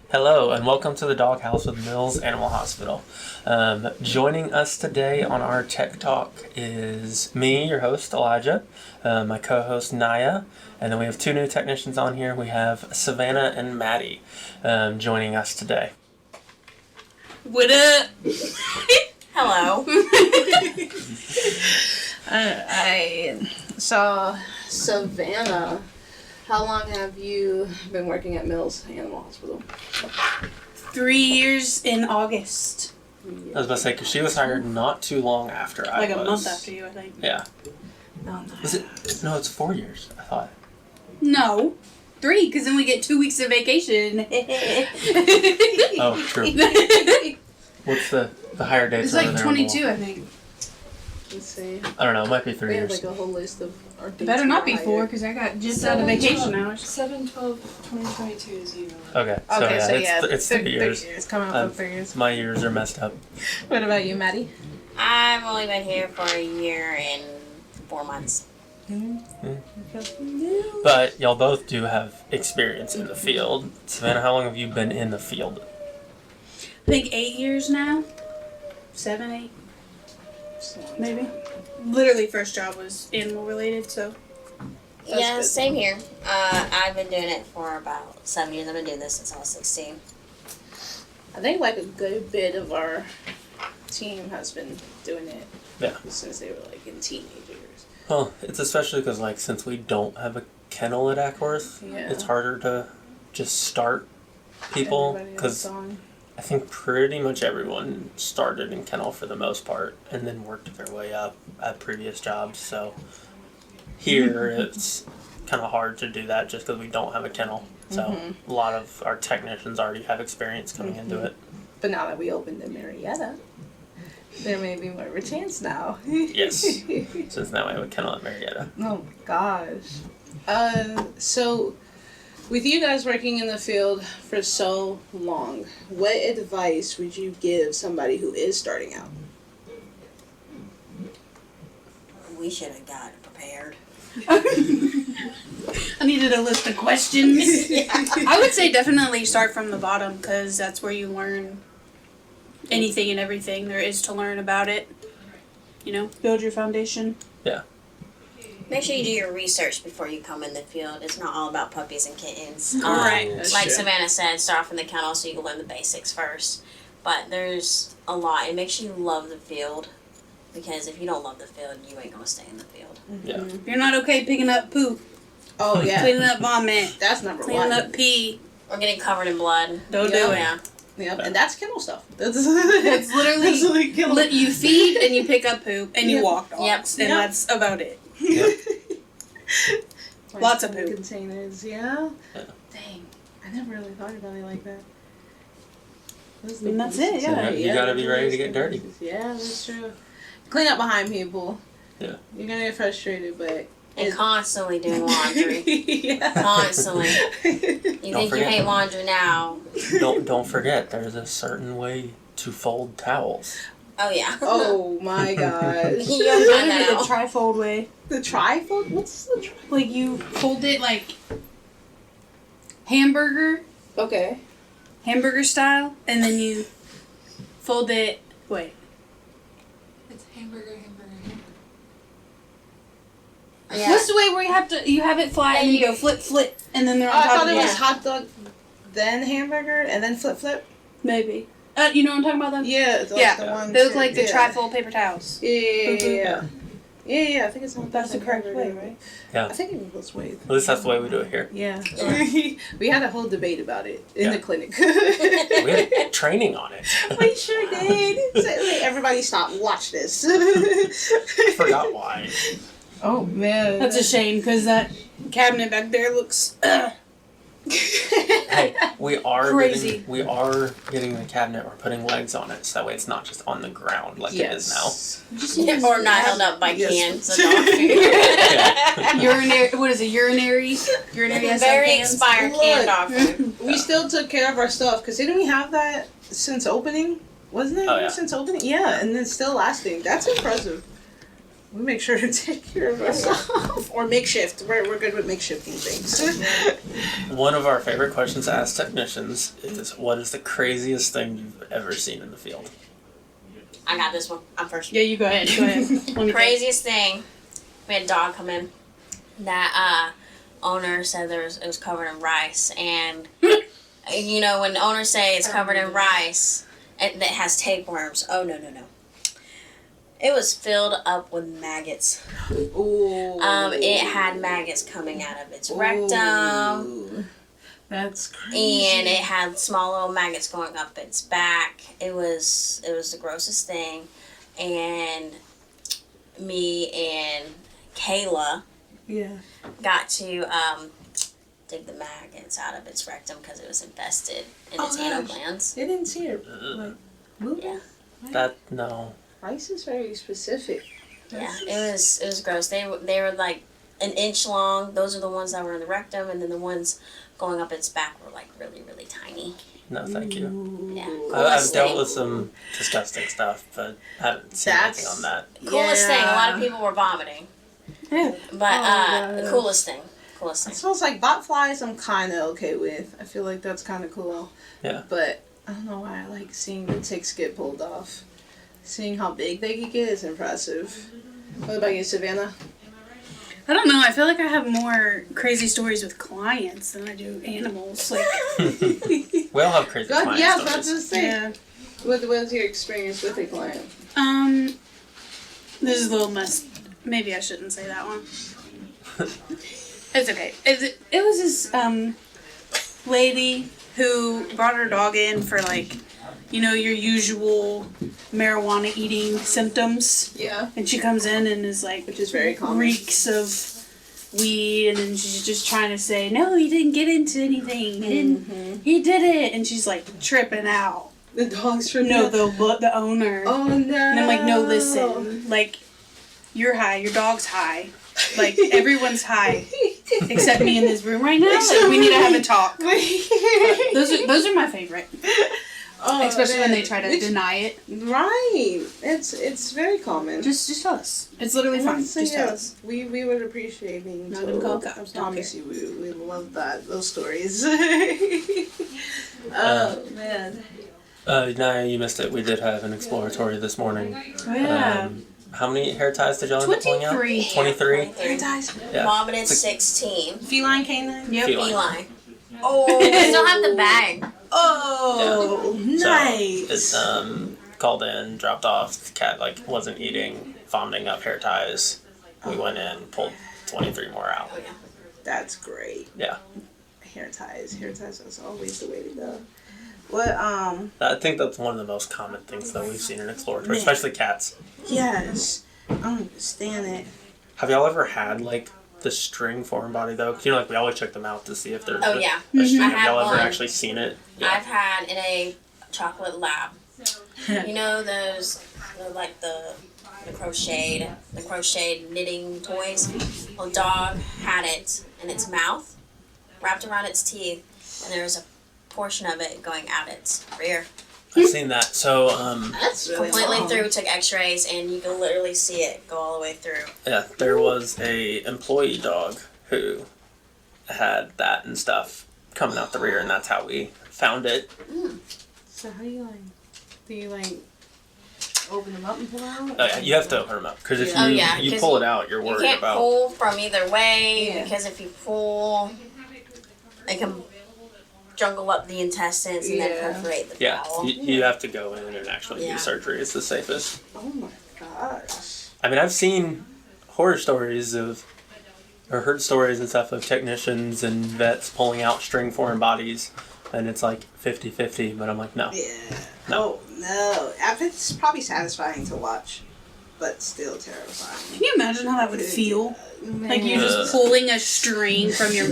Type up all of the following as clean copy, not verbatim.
Hello, and welcome to the Doghouse with Mills Animal Hospital. Joining us today on our Tech Talk is me, your host, Elijah, my co-host, Nya, and then we have two new technicians on here. We have Savanna and Maddie joining us today. What up? Hello. I saw Savanna. How long have you been working at Mills Animal Hospital? 3 years in August. I was about to say, because she was hired not too long after I was. Like a month after you, I think. Yeah. Oh, no. Was it? No, it's 4 years, I thought. No. 3, because then we get 2 weeks of vacation. Oh, true. What's the higher dates? It's like 22, I think. Let's see. I don't know, it might be 3 We have years. like a whole list of our dates. It better not be we were 4, hired. because I got just out of vacation hours. 7/12/2022 is you. Okay, so Okay, yeah, so it's 3 years. Coming up on 3 years. My years are messed up. What about you, Maddie? I've only been here for a year and 4 months. But y'all both do have experience in the field. Savannah, how long have you been in the field? I think 8 years now. 7, 8, maybe. Literally, first job was animal related, so. That's Yeah, good. same here. I've been doing it for about 7 years. I've been doing this since I was 16. I think like a good bit of our team has been doing it. Yeah. Since they were like in teenage years. Well, it's especially because, like, since we don't have a kennel at Ackworth, Yeah. it's harder to just start people. Everybody else Because on. I think pretty much everyone started in kennel for the most part and then worked their way up at previous jobs. So here it's kind of hard to do that just because we don't have a kennel. So a lot of our technicians already have experience coming into it. But now that we opened in Marietta, there may be more of a chance now. Yes. Since now we have a kennel at Marietta. Oh gosh. So with you guys working in the field for so long, what advice would you give somebody who is starting out? We should have got prepared. I needed a list of questions. I would say definitely start from the bottom, because that's where you learn anything and everything there is to learn about it. You know, build your foundation. Make sure you do your research before you come in the field. It's not all about puppies and kittens. Right. That's Like true. Savannah said, start from the kennel so you can learn the basics first. But there's a lot. And make sure you love the field. Because if you don't love the field, you ain't going to stay in the field. Yeah. You're not okay picking up poop, Oh yeah, cleaning up vomit, that's number cleaning one. up pee. Or getting covered in blood. Don't Yeah. do it. Yeah. Yep, and that's kennel stuff. That's literally kennel. You feed and you pick up poop and you Yep. walk dogs, Yep. and Yep. that's about it. Lots of poop. Containers, yeah. Yeah. Dang, I never really thought about it like that. And that's it, yeah. You gotta be ready to get dirty. Yeah, that's true. Clean up behind people. Yeah. You're gonna get frustrated, but And constantly doing laundry. yeah. Constantly. You think you forget hate them. laundry now. Don't forget, there's a certain way to fold towels. Oh, yeah. Oh my gosh. You don't find that The out. trifold way. The trifold? What's the trifold? Like you fold it like hamburger style, and then you fold it. Wait. It's hamburger. Yeah. What's the way where you have it flat and then you go flip, and then they're on I top thought of it it? was hot dog, then hamburger, and then flip. Maybe. You know what I'm talking about? Then? Yeah, it's like Yeah. the one. They look like the yeah. trifold paper towels. Yeah. Yeah, I think it's not That's the correct way, right? Yeah. I think it was way. At least that's the way we do it here. Yeah. We had a whole debate about it in Yeah. the clinic. We had training on it. We sure did. So, like, everybody stop, watch this. Forgot why. Oh, man. That's a shame, because that cabinet back there looks. Hey, we are Crazy. getting the cabinet. We're putting legs on it, so that way it's not just on the ground like it is now. Yeah, or not held up by Yes. cans of dog food. Yeah. Urinary. What is it? Urinary has some Very cans. expired canned dog food. We still took care of our stuff, because didn't we have that since opening? Wasn't it Oh, yeah. since opening? Yeah, and it's still lasting. That's impressive. We make sure to take care of ourselves. Or makeshift. We're good with makeshifting things. One of our favorite questions to ask technicians is, what is the craziest thing you've ever seen in the field? I got this one. I'm first. Yeah, you go ahead. Go ahead. Craziest thing, we had a dog come in. That owner said it was covered in rice, and you know when the owners say it's covered in rice and that has tapeworms. Oh no. It was filled up with maggots. Ooh. It had maggots coming out of its rectum. That's crazy. And it had small little maggots going up its back. It was the grossest thing. And me and Kayla got to dig the maggots out of its rectum because it was infested in its anal glands. They didn't see it. Like, Yeah. No. Rice is very specific. Yeah, it was gross. They were like an inch long. Those are the ones that were in the rectum, and then the ones going up its back were like really, really tiny. No, thank you. Yeah. I've dealt with some disgusting stuff, but I haven't seen anything on that. Coolest thing. A lot of people were vomiting. Yeah. But the coolest thing. It smells like bot flies. I'm kind of okay with. I feel like that's kind of cool. Yeah. But I don't know why I like seeing the ticks get pulled off. Seeing how big they can get is impressive. What about you, Savanna? I don't know. I feel like I have more crazy stories with clients than I do animals. Like, We all have crazy client yeah, stories. that's just saying. What's your experience with a client? this is a little mess. Maybe I shouldn't say that one. It's okay. It was this lady who brought her dog in for like, you know, your usual marijuana eating symptoms. Yeah. And she comes in and is like, Which is very common. reeks of weed, and then she's just trying to say, no, he didn't get into anything. He did it. And she's like tripping out. The dog's tripping No, out? the owner. Oh, no. And I'm like, no, listen. Like, you're high. Your dog's high. Like, everyone's high. Except me in this room right now. Like, we need to have a talk. Those are my favorite. Oh, Especially man. when they try to deny it. Right. It's very common. Just tell us. It's literally fine. So Just tell yes, us. we would appreciate being Not told. gonna call I cops. promise you, we love those stories. Man. Nya, you missed it. We did have an exploratory this morning. Oh, yeah. How many hair ties did y'all end up pulling out? 23. 23? Hair ties. Yeah. Vomited 16. Feline canine. Yep. Feline. Oh, I still have the bag. Oh, So nice. it's called in, dropped off. The cat wasn't eating, vomiting up hair ties. We went in, pulled 23 more out. That's great. Yeah. Hair ties is always the way to go. What I think that's one of the most common things that we've seen in exploratory, Man. especially cats. Yes. I don't understand it. Have y'all ever had the string foreign body though? 'Cause, we always check them out to see if there's Oh, yeah. a string. I Have y'all have ever one. actually seen it? I've had in a chocolate lab. You know those, like the crocheted knitting toys? Well, dog had it in its mouth, wrapped around its teeth, and there was a portion of it going out its rear. I've seen that. So That's really Completely long. through, took x-rays, and you can literally see it go all the way through. yeah, there was a employee dog who had that and stuff coming out the rear, and that's how we found it. So how do you open them up and pull out? Oh yeah, you have to open them up because if Oh, you yeah, you 'cause pull it out, you're You worried can't about. pull from either way Yeah. because if you pull, it can jungle up the intestines and then Yeah. perforate the Yeah, bowel. you have to go in and actually Yeah. do surgery. It's the safest. Oh my gosh. I mean, I've seen horror stories or heard stories and stuff of technicians and vets pulling out string foreign bodies, and it's like 50-50, but I'm like, no. Yeah. No. Oh no. It's probably satisfying to watch, but still terrifying. Can you imagine how that would feel? Like you're Ugh. just pulling a string from your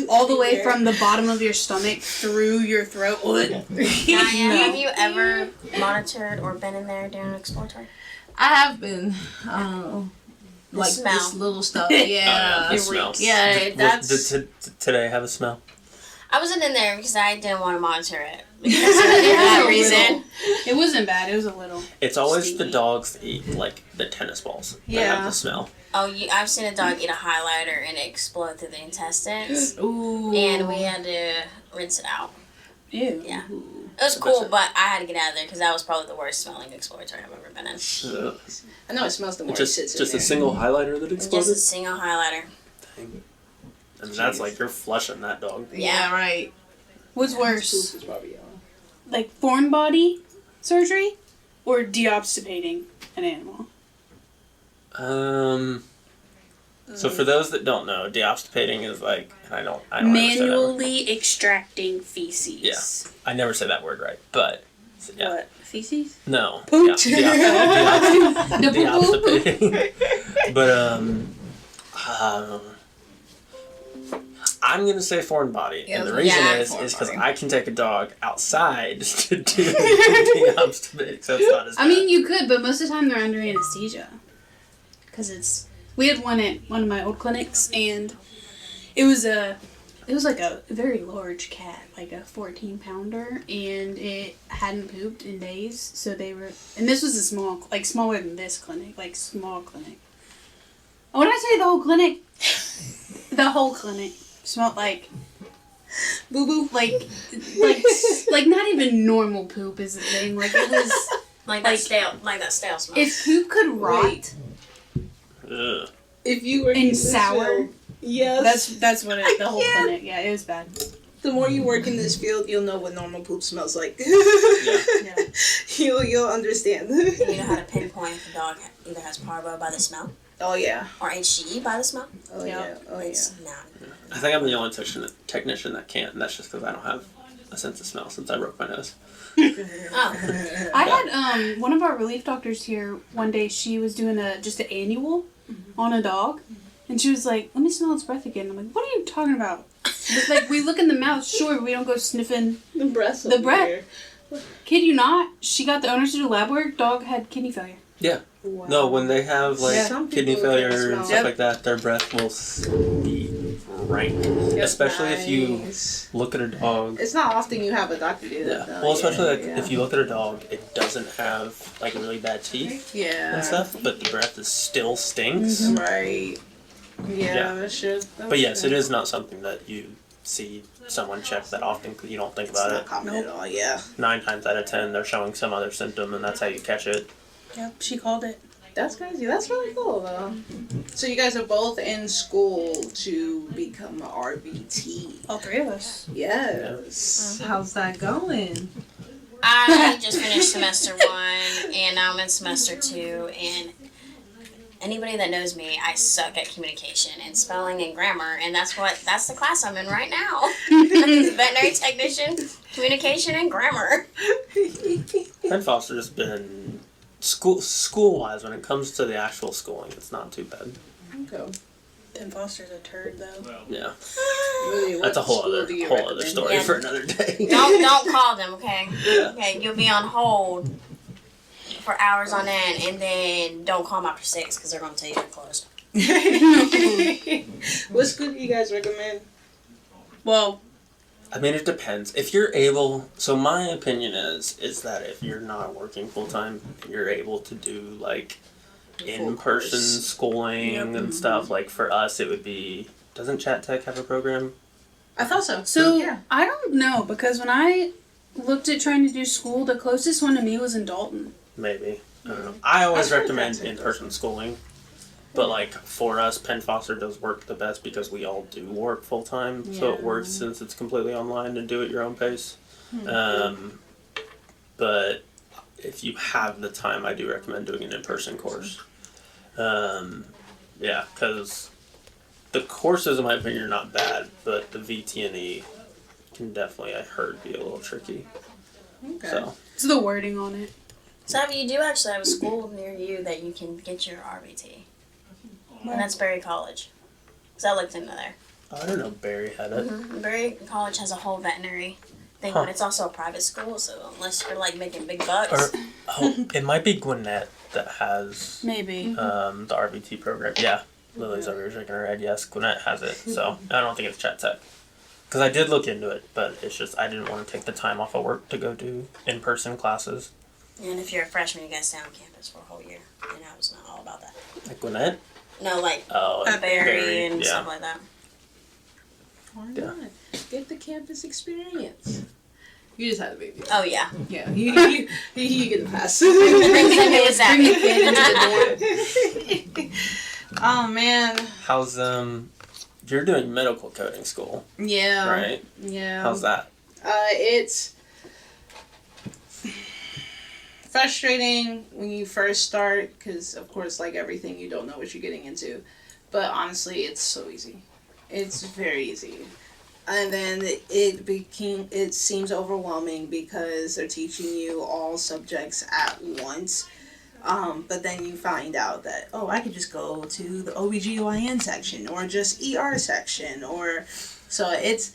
all the way from the bottom of your stomach through your throat. Nya, have you ever monitored or been in there during an exploratory? I have been. Like smell. this little stuff. Oh, Yeah. the It smell. reeks. Yeah, that's. Did today have a smell? I wasn't in there because I didn't want to monitor it. Because of that reason. It wasn't bad. It was a little. It's always stinky. the dogs that eat, like, the tennis balls. That Yeah. have the smell. Oh, I've seen a dog eat a highlighter and it explode through the intestines. Ooh. And we had to rinse it out. Ew. Yeah. It was cool, but I had to get out of there because that was probably the worst smelling exploratory I've ever been in. Ugh. I know it smells the more Just, it sits just in a there. single highlighter that Just exploded? a single highlighter. Dang. I mean, that's like, you're flushing that dog. Yeah, right. What's Poof worse, is probably yellow. like foreign body surgery, or deobstipating an animal? So for those that don't know, deobstipating is like, and I don't ever say that word. Manually extracting feces. Yeah. I never say that word right, but yeah. What? Feces? No. Poop. Deobstipating. But I'm gonna say foreign body, and the reason Yeah, is foreign because body. I can take a dog outside to do deobstipating, so it's not as bad. I mean, you could, but most of the time they're under anesthesia. Because we had one at one of my old clinics, and it was like a very large cat, like a 14-pounder, and it hadn't pooped in days, so they were, and this was a small, like smaller than this clinic, like small clinic. When I say the whole clinic smelled like boo boo, like not even normal poop is the thing, like it was Like that stale smell. if poop could rot. Ugh. If you were And in this sour. field, yes. That's what it, the whole clinic. Yeah, it was bad. The more you work in this field, you'll know what normal poop smells like. Yeah. You'll understand. You know how to pinpoint if a dog either has parvo by the smell Oh yeah. or HCE by the smell? Oh yeah. Oh yeah. It's not. I think I'm the only technician that can't, and that's just because I don't have a sense of smell since I broke my nose. Oh. I had one of our relief doctors here one day. She was doing just an annual on a dog, and she was like, "Let me smell its breath again." I'm like, "What are you talking about?" It's like we look in the mouth, sure, but we don't go sniffing. The breath. The breath. Kid you not? She got the owners to do lab work. Dog had kidney failure. Wow. No, when they have like Some kidney people can't failure and smell. stuff Yep. like that, their breath will be rank. Especially if you Nice. look at a dog. It's not often you have a doctor do Yeah. that. Though. Well, especially like yeah. if you look at a dog, it doesn't have like really bad teeth Yeah. and stuff, but the breath is still stinks. Right. Yeah, Yeah. that's true. But yes, it is not something that you see someone check that often because you don't think It's about not it. common at all. Yeah. 9 times out of 10, they're showing some other symptom, and that's how you catch it. Yep, she called it. That's crazy. That's really cool though. So you guys are both in school to become a RVT. All three of us. Yes. How's that going? I just finished semester 1 and now I'm in semester 2, and anybody that knows me, I suck at communication and spelling and grammar, and that's the class I'm in right now. Veterinary technician, communication and grammar. Penn Foster's been school wise when it comes to the actual schooling, it's not too bad. Okay. Penn Foster's a turd though. Yeah, Really, what that's a whole school other do you whole other recommend? story Yeah. for another day. Don't call them, okay? Yeah. Okay, you'll be on hold for hours on end, and then don't call them after 6 because they're going to tell you they're closed. What school do you guys recommend? Well, I mean, it depends. If you're able, so my opinion is that if you're not working full time, you're able to do like in-person course. schooling and stuff. Like for us, it would be. Doesn't Chat Tech have a program? I thought so. so yeah. I don't know because when I looked at trying to do school, the closest one to me was in Dalton. Maybe. I don't know. I always I've heard recommend Chat Tech in-person schooling. But like for us, Penn Foster does work the best because we all do work full time, so it works since it's completely online and do it your own pace. But if you have the time, I do recommend doing an in-person course. Yeah, because the courses, in my opinion, are not bad, but the VT&E can definitely, I heard, be a little tricky. Okay. So It's the wording on it. So you do actually have a school near you that you can get your RVT. And that's Berry College. Because I looked into there. I don't know, Barry had it. Berry College has a whole veterinary thing, Huh. but it's also a private school, so unless you're like making big bucks. Or it might be Gwinnett that has Maybe. the RVT program. Yeah, Lily's over here shaking her head. Yes, Gwinnett has it. So I don't think it's Chat Tech. because I did look into it, but it's just I didn't want to take the time off of work to go do in-person classes. And if you're a freshman, you gotta stay on campus for a whole year. And I was not all about that. Like Gwinnett? No, like and Barry and stuff like that. Why not? Get the campus experience. You just had a baby. Oh, yeah. Yeah, you get the pass. Bring the Oh man. How's you're doing medical coding school, Yeah. right? Yeah. How's that? It's frustrating when you first start because, of course, like everything, you don't know what you're getting into. But honestly, it's so easy. It's very easy. And then it seems overwhelming because they're teaching you all subjects at once. But then you find out that, oh, I could just go to the OBGYN section or just ER section. So it's,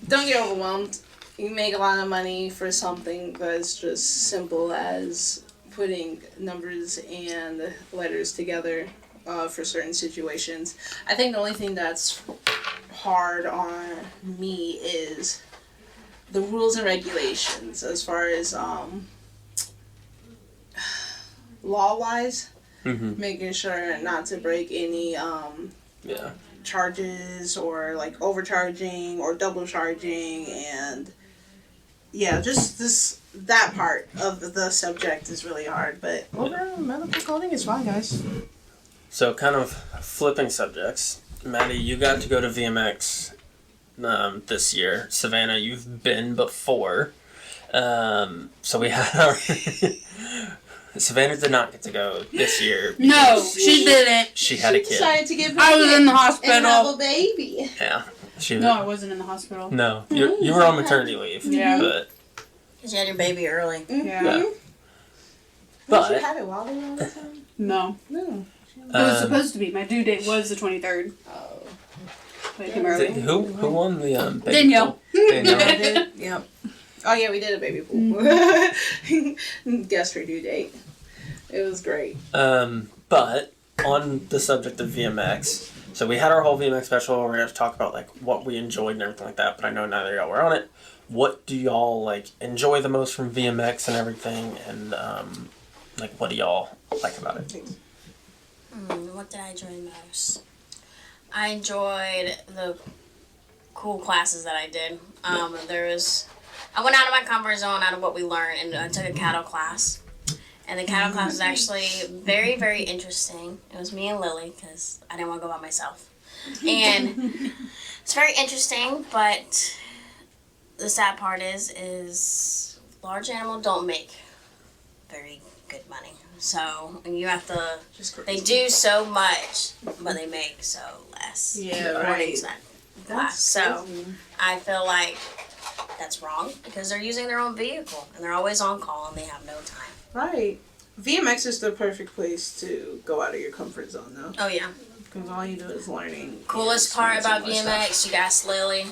don't get overwhelmed. You make a lot of money for something that's just simple as putting numbers and letters together for certain situations. I think the only thing that's hard on me is the rules and regulations as far as law-wise, making sure not to break any charges or like overcharging or double charging, and just that part of the subject is really hard, but overall medical coding is fine, guys. So kind of flipping subjects. Maddie, you got to go to VMX this year. Savanna, you've been before. So we had our... Savannah did not get to go this year. No, she didn't. She had a kid. Decided to get I was in the hospital. and have a baby. Yeah. No, I wasn't in the hospital. No, you were on maternity leave. Yeah. But Because you had your baby early. Mm-hmm. yeah. But did you have it while they were on the time? No. No. It was supposed to be. My due date was the 23rd. Oh. But it came early. Who won the baby Danielle. pool? Danielle. Yep. Oh yeah, we did a baby pool. Guess her due date. It was great. But on the subject of VMX, so we had our whole VMX special. We're gonna talk about like what we enjoyed and everything like that. But I know neither of y'all were on it. What do y'all like enjoy the most from VMX and everything? And like what do y'all like about it? What did I enjoy the most? I enjoyed the cool classes that I did. I went out of my comfort zone, out of what we learned, and I took a cattle class. And the cattle class was actually very, very interesting. It was me and Lily, because I didn't want to go by myself. And it's very interesting, but the sad part is large animals don't make very good money. So you have to, they do so much, but they make so less. Yeah, according to right. that class. So I feel like that's wrong because they're using their own vehicle and they're always on call and they have no time. Right. VMX is the perfect place to go out of your comfort zone, though. Oh yeah. Because all you do is learning. Coolest part about VMX, you got Lily.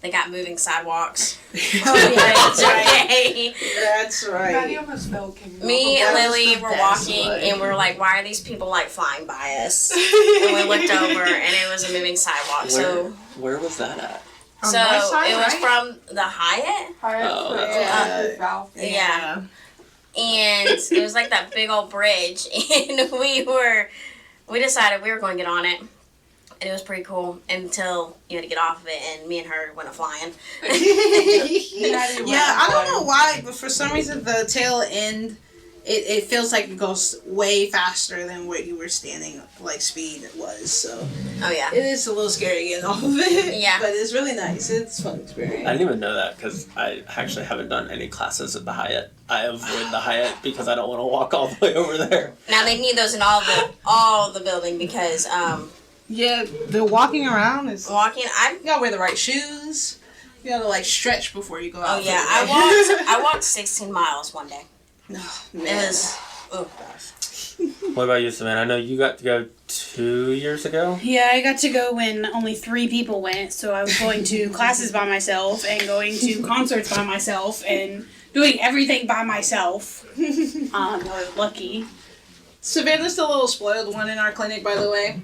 They got moving sidewalks. Oh yeah, that's right. That's Maddie right. almost fell. King. Me and That was Lily the were best walking one. and we were like, why are these people like flying by us? And we looked over and it was a moving sidewalk. Where was that at? So North side, it was right? from the Hyatt. Oh, that's Yeah. Valve. Yeah. And it was like that big old bridge and we decided we were going to get on it. And it was pretty cool until you had to get off of it and me and her went flying. Yeah, I don't know why, but for some reason the tail end, it feels like it goes way faster than what you were standing, like speed was. So Oh yeah. it is a little scary getting off of it. Yeah. But it's really nice. It's a fun I experience. didn't even know that because I actually haven't done any classes at the Hyatt. I avoid the Hyatt because I don't want to walk all the way over there. Now they need those in all the building because Yeah, the walking around is. walking You gotta wear the right shoes. You gotta like stretch before you go out. Oh yeah, for the day. I walked 16 miles one day. Oh, It man. was What about you, Savannah? I know you got to go 2 years ago. Yeah, I got to go when only 3 people went, so I was going to classes by myself and going to concerts by myself and doing everything by myself. I was lucky. Savannah's the little spoiled one in our clinic, by the way.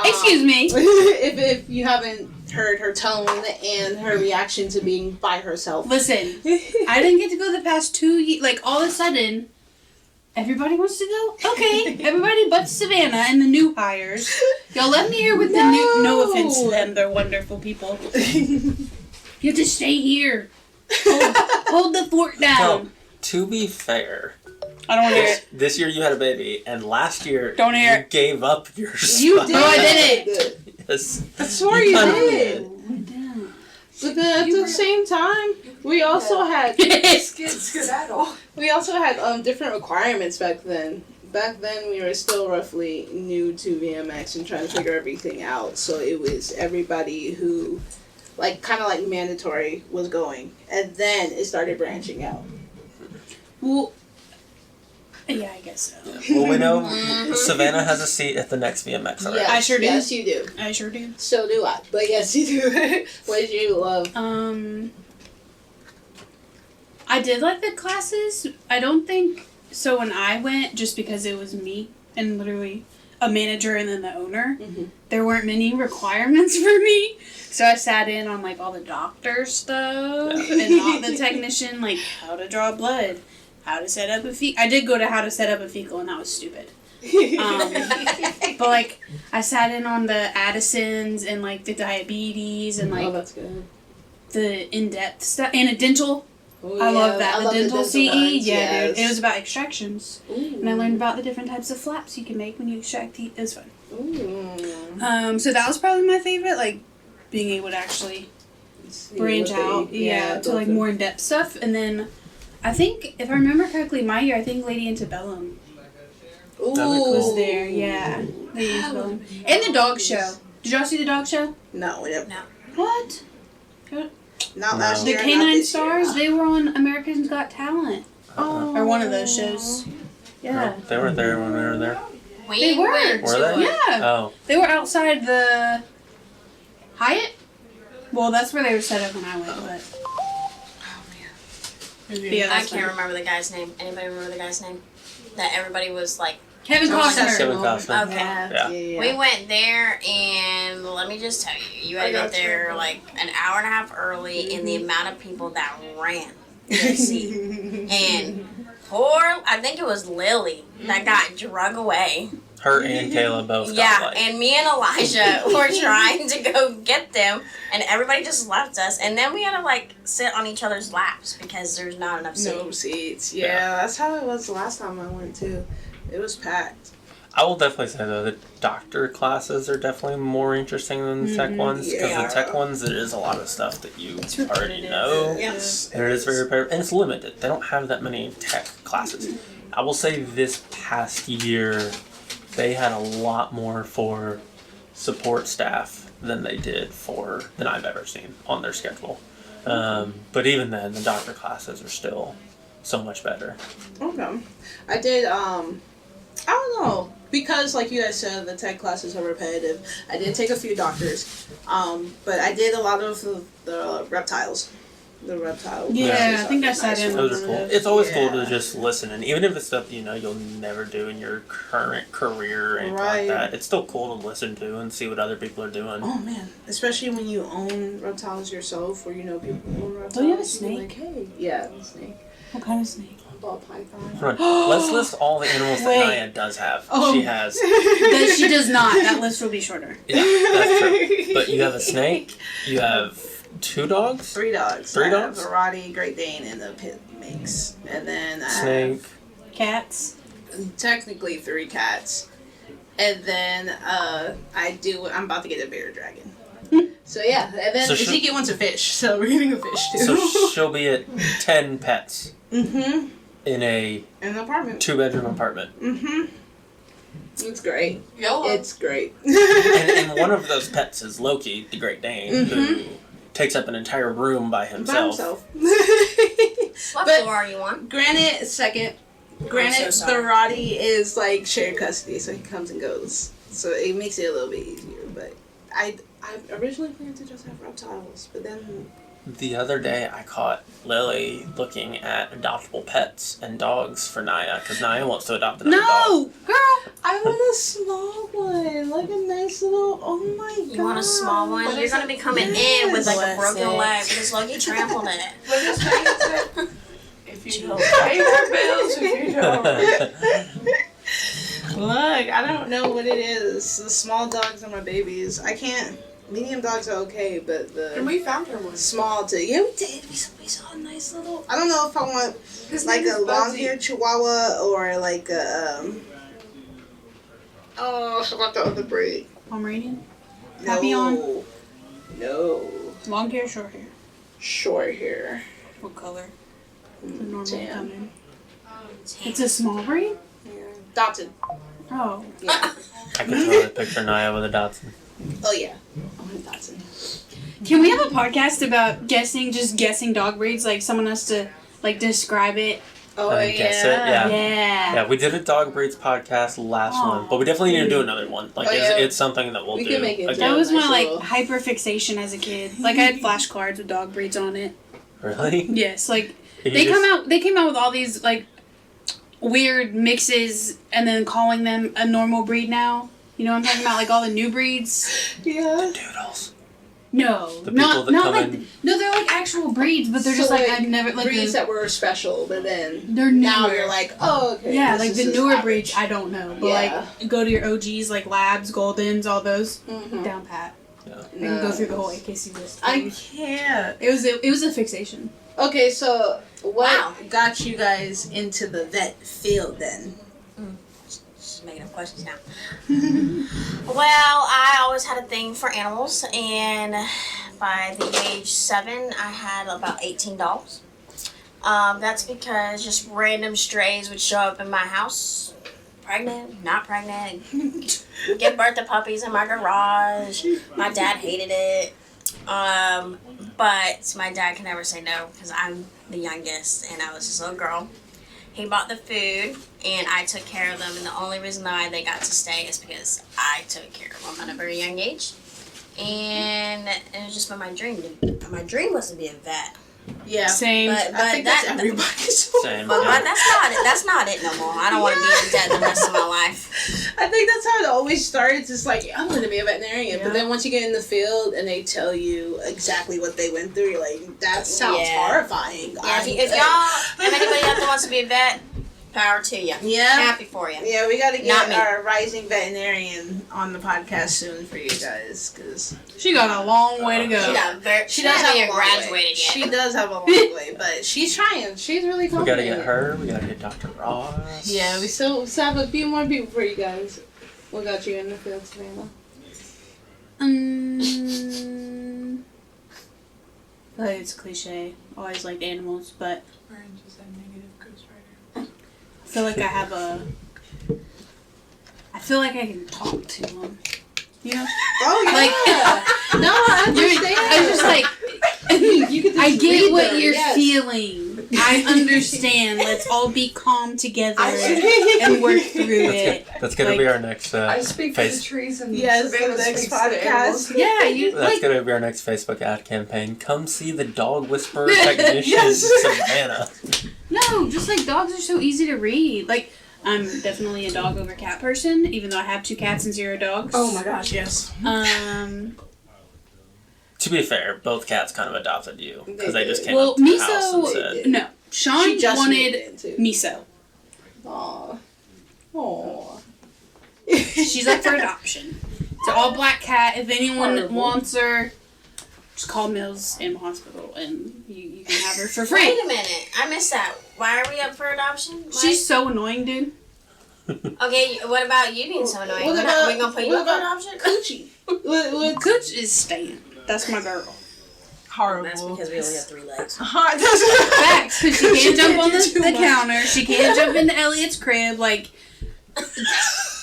Excuse me. If you haven't heard her tone and her reaction to being by herself. Listen, I didn't get to go the past 2 years. Like, all of a sudden, everybody wants to go? Okay, everybody but Savanna and the new hires. Y'all let me hear with the new... No offense to them, they're wonderful people. You have to stay here. Hold the fort down. Well, to be fair, I don't want to hear it. this year you had a baby, and last year Don't hear you it. gave up your spot. You did. No, I didn't. Yes. I swear you kinda did. But then at the same time, we also had Skedaddle. we also had different requirements back then. Back then, we were still roughly new to VMX and trying to figure everything out. So it was everybody who, like, kind of like mandatory was going, and then it started branching out. Well, yeah, I guess so. Well, we know Savanna has a seat at the next VMX already. Yes, I sure do. Yes, you do. I sure do. So do I. But yes, you do. What did you love? I did like the classes. I don't think so. When I went, just because it was me and literally a manager and then the owner, there weren't many requirements for me. So I sat in on like all the doctor stuff and not the technician, like how to draw blood, how to set up a fecal. I did go to how to set up a fecal, and that was stupid. But like I sat in on the Addisons and like the diabetes and like that's good. the in-depth stuff and a dental. Oh, I love yeah, that. I The love dental CE. ones, Yeah, yes. dude. It was about extractions. Ooh. And I learned about the different types of flaps you can make when you extract teeth. It was fun. Ooh. So that was probably my favorite, like being able to actually branch out. Yeah, to like more in-depth stuff. And then I think, if I remember correctly, my year, I think Lady Antebellum Ooh. was there. Yeah. Lady Antebellum. And the dog show. Did y'all see the dog show? No, we didn't. No. What? Not No. last The year. not Canine this year. Stars, they were on America's Got Talent. Oh. Or one of those shows. Yeah. They weren't there when we were there. We They were. went Were to they? Yeah. Oh. They were outside the Hyatt. Well, that's where they were set up when I went, but yeah, I that's can't fine. remember the guy's name. Anybody remember the guy's name? That everybody was like, Kevin Costner. Kevin Costner. okay. Yeah. We went there, and let me just tell you, you had to get there like an hour and a half early, and the amount of people that ran to see. And I think it was Lily that got drug away. Her and Kayla both Yeah, got like... and me and Elijah were trying to go get them, and everybody just left us. And then we had to like sit on each other's laps because there's not enough seats. No seats. Yeah, that's how it was the last time I went too. It was packed. I will definitely say, though, the doctor classes are definitely more interesting than the tech ones. Because yeah. the tech ones, there is a lot of stuff that you already repetitive. know. Yes. And it is very repetitive. And it's limited. They don't have that many tech classes. I will say this past year, they had a lot more for support staff than I've ever seen on their schedule. But even then, the doctor classes are still so much better. Okay. I did, I don't know, because like you guys said, the tech classes are repetitive. I did take a few doctors, but I did a lot of the reptiles. The reptile Yeah, classes I think are I sat nice in Those ones. are cool. It's always cool to Yeah. just listen, and even if it's stuff you'll never do in your current career or anything Right. like that, it's still cool to listen to and see what other people are doing. Oh man, especially when you own reptiles yourself, or you know people who own reptiles. Don't you have a you're snake? Like, hey, yeah, a snake, What kind of snake? ball python. Hold on. Let's list all the animals that Wait. Nya does have. Oh. She has. That she does not. That list will be shorter. Yeah, that's true. But you have a snake. You have 2 dogs. 3 dogs. 3 I dogs? have a Rottie, Great Dane, and a pit mix, and then I Snake. Cats. have technically 3 cats, and then I'm about to get a bear dragon. So yeah, and then So Ezekiel wants a fish, so we're getting a fish too. So she'll be at 10 pets mm-hmm. in a In an apartment. 2-bedroom apartment. Mm-hmm. It's great. YOLO. It's great. And one of those pets is Loki, the Great Dane, who Mm-hmm. takes up an entire room by By himself. himself. What But- floor are you on? Granted, second. Granted, so sorry. the Roddy is like shared custody, so he comes and goes. So it makes it a little bit easier. But I originally planned to just have reptiles, but then The other day, I caught Lily looking at adoptable pets and dogs for Nya, because Nya wants to adopt another dog. No, girl. I want a small one, like a nice little. Oh my god! You want a small one? You're gonna be coming in with like a broken leg because Logie trampled it. What does Megan say? If you don't pay our bills, if you don't. Look, I don't know what it is. The small dogs are my babies. I can't. Medium dogs are okay, but the And we found her one. small too. Yeah, we did. We saw a nice little. I don't know if I want His like name a is Buzzy. long-haired Chihuahua or like a Oh, I forgot the other breed. Pomeranian. No. Papillon? No. Long hair, short hair. Short hair. What color? The normal Tan. coming. It's a small breed. Yeah. Dotted. Oh. Yeah. I could totally picture Nya with a Dotson. Oh yeah. I want a Dotted. Can we have a podcast about guessing dog breeds? Like someone has to like describe it. Oh I guess it, yeah. Yeah. Yeah, we did a dog breeds podcast last Aw. one, but we definitely need to do another one. Like, Oh, yeah. it's something that we'll We do can make it. again. That was my Nice like little- hyper fixation as a kid. Like I had flashcards with dog breeds on it. Really? Yes, like You they just- came out with all these like weird mixes and then calling them a normal breed now. You know what I'm talking about? Like all the new breeds. Yeah. Doodles. No, The people that not come like in- no, they're like actual breeds, but they're So, just like like, I've never like breeds the, that were special, but then they're now newer. you're like, oh, okay. Yeah, this like is the just newer average. breeds, I don't know. But Yeah. like, go to your OGs, like Labs, Goldens, all those, Mhm. down pat. Yeah. I can go through the whole AKC list. I can't. It was a fixation. Okay, so what Wow. got you guys into the vet field then? Just making up questions now. Well, I always had a thing for animals, and by the age 7, I had about 18 dogs. That's because just random strays would show up in my house. Pregnant, not pregnant. Give birth to puppies in my garage. My dad hated it. But my dad could never say no because I'm the youngest and I was this little girl. He bought the food and I took care of them, and the only reason why they got to stay is because I took care of them at a very young age. And it was just been my dream. My dream was to be a vet. Yeah. Same. But I think that, that's everybody's. Same. but Yeah. that's not it no more. I don't want to be a vet the rest of my life. I think that's how it always starts. It's like, I'm going to be a veterinarian. Yeah. But then once you get in the field and they tell you exactly what they went through, you're like, that sounds Yeah. horrifying. Yeah, if y'all, if anybody out there wants to be a vet, power to you. Yeah. Happy for you. Yeah, we got to Not get me. our rising veterinarian on the podcast soon for you guys. Because She got a long way to go. She doesn't have even a long way. graduated yet. She does have a long way, but she's trying. She's really We confident. gotta get her. We gotta get Dr. Ross. Yeah, we still have a few more people for you guys. What got you in the field, Savannah? Like it's cliche. Always liked animals, but Ryan just said negative ghostwriter. I feel like I feel like I can talk to them. You know? Oh Like- no, I understand. I was just like, You could just I get read what them, you're yes. feeling. I understand. Let's all be calm together I- and work through it. That's gonna be our next I speak for the face. trees and Yes, Savannah the next speaks to the animals. podcast. Yeah, you That's like. gonna be our next Facebook ad campaign. Come see the dog whisperer technician Yes. Savannah. No, just like dogs are so easy to read. Like, I'm definitely a dog over cat person, even though I have 2 cats and 0 dogs. Oh my gosh, yes. To be fair, both cats kind of adopted you because they just came Well, up to the house and Miso. said, No, Sean She just wanted moved in, too. Miso. Aw. Aw. She's up for adoption. It's an all black cat. If anyone Horrible. wants her, just call Mills Animal Hospital and you can have her for free. Wait a minute, I missed that. Why are we up for adoption? Why- She's so annoying, dude. okay. What about you being so annoying? What We're about- gonna put you what up for about adoption. Coochie. What Cooch is staying. That's my girl. Horrible. That's because we only have 3 legs. Facts, because she can't jump on do too the much. counter. She can't jump into Elliot's crib. Like,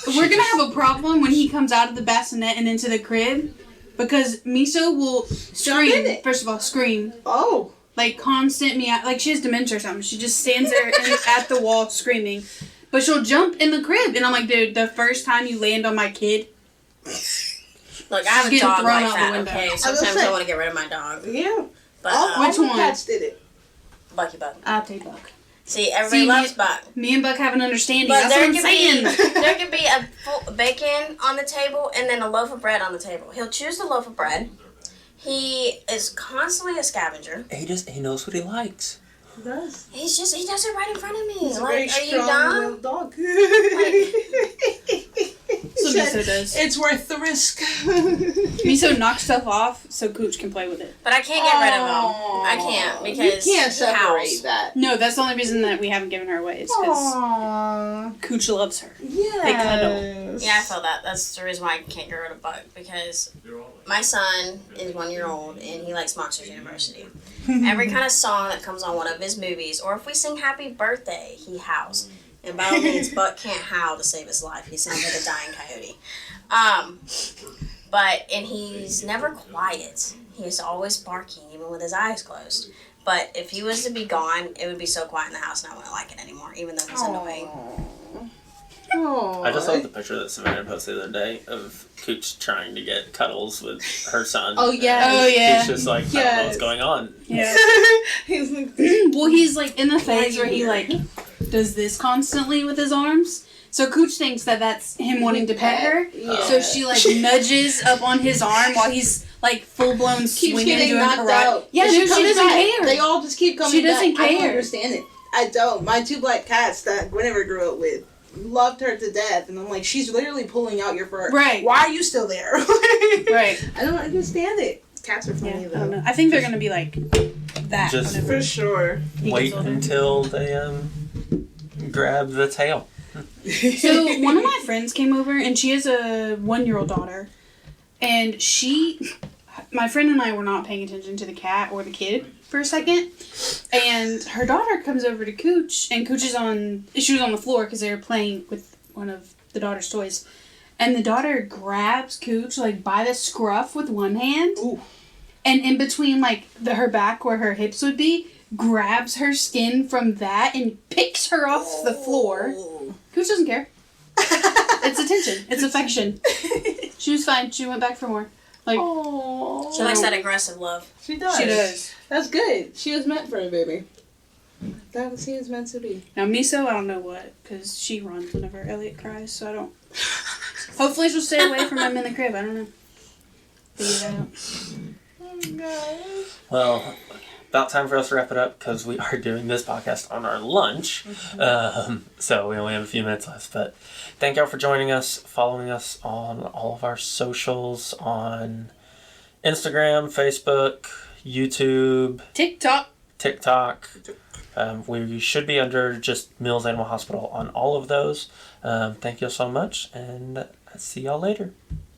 we're gonna have a problem when he comes out of the bassinet and into the crib, because Miso will in scream. it. First of all, scream. Oh. Like constant meow. Like she has dementia or something. She just stands there at the wall screaming. But she'll jump in the crib, and I'm like, dude, the first time you land on my kid, Look, I have a She's getting dog thrown like out the that. window. Okay, was sometimes saying- I want to get rid of my dog, Yeah. But Which one? Cats did it. Bucky Buck. I'll take Buck. See, everybody loves Buck. Me and Buck have an understanding. But That's what I'm saying. there could be a full bacon on the table and then a loaf of bread on the table. He'll choose the loaf of bread. He is constantly a scavenger. He knows what he likes. He does. He does it right in front of me. He's a Like, very are you strong dumb? dog. So Miso does. It's worth the risk. Miso knocks stuff off so Cooch can play with it. But I can't get rid of him. I can't because you can't he separate howls. that. No, that's the only reason that we haven't given her away is because Cooch loves her. Yeah. They cuddle. Yeah, I feel that. That's the reason why I can't get rid of Buck because my son is 1 year old and he likes Monsters University. Every kind of song that comes on one of his movies, or if we sing Happy Birthday, he howls. And by all means, Buck can't howl to save his life. He sounds like a dying coyote. And he's never quiet. He's always barking, even with his eyes closed. But if he was to be gone, it would be so quiet in the house and I wouldn't like it anymore, even though he's annoying. I just saw the picture that Savanna posted the other day of Cooch trying to get cuddles with her son. Oh, yeah. Oh, yeah. He's just like, I don't know what's going on. Yeah. He's like, Well, he's like in the phase where he like does this constantly with his arms. So Cooch thinks that that's him wanting to pet her. Yeah. So she like nudges up on his arm while he's like full blown keeps swinging getting doing knocked karate. out. Yeah, And dude, she comes doesn't back. care. They all just keep coming She doesn't back. I don't care. understand it. I don't. My 2 black cats that Guinevere grew up with loved her to death, and I'm like, she's literally pulling out your fur. Right. Why are you still there? Right. I don't understand it. Cats are Yeah, funny I though. don't know. I think they're gonna be like that. Just whenever For sure. he Wait gets older. until they grab the tail. So one of my friends came over and she has a 1-year-old daughter, and my friend and I were not paying attention to the cat or the kid for a second, and her daughter comes over to Cooch, and Cooch she was on the floor because they were playing with one of the daughter's toys, and the daughter grabs Cooch like by the scruff with one hand, Ooh. and in between like her back where her hips would be, grabs her skin from that and picks her off the floor. Cooch doesn't care. It's attention. It's affection. She was fine. She went back for more. Like, Aww. She likes that aggressive love. She does. she does. That's good. She was meant for a baby. That was he was meant to be. Now, Miso, I don't know what, because she runs whenever Elliot cries, so I don't... Hopefully she'll stay away from him in the crib. I don't know. Figure it out. Oh, gosh. Well, about time for us to wrap it up because we are doing this podcast on our lunch. So we only have a few minutes left. But thank y'all for joining us, following us on all of our socials on Instagram, Facebook, YouTube, TikTok. We should be under just Mills Animal Hospital on all of those. Thank you so much, and I'll see y'all later.